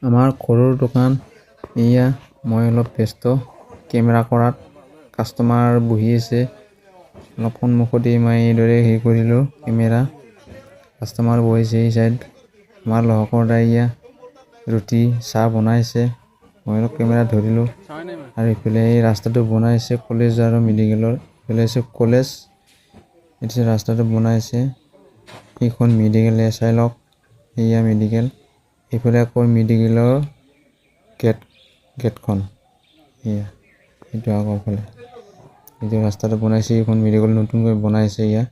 আমাৰ ঘৰৰ দোকান এয়া মই অলপ ব্যস্ত কেমেৰা কৰাত কাষ্টমাৰ বহি আছে অলপ সন্মুখতে মই এইদৰে হেৰি কৰিলোঁ কেমেৰা কাষ্টমাৰ বহিছে এই চাইড আমাৰ লহকৰ দাইয়া ৰুটি চাহ বনাইছে মই অলপ কেমেৰা ধৰিলোঁ আৰু ইফালে এই ৰাস্তাটো বনাইছে কলেজ আৰু মেডিকেলৰ ইফালে আছে কলেজ এতিয়া ৰাস্তাটো বনাইছে এইখন মেডিকেল চাই লওক এয়া মেডিকেল এইফালে আকৌ মেডিকেলৰ গেটখন এয়া এইটো আগৰ ফালে এইটো ৰাস্তাটো বনাইছে এইখন মেডিকেল নতুনকৈ বনাইছে ইয়াত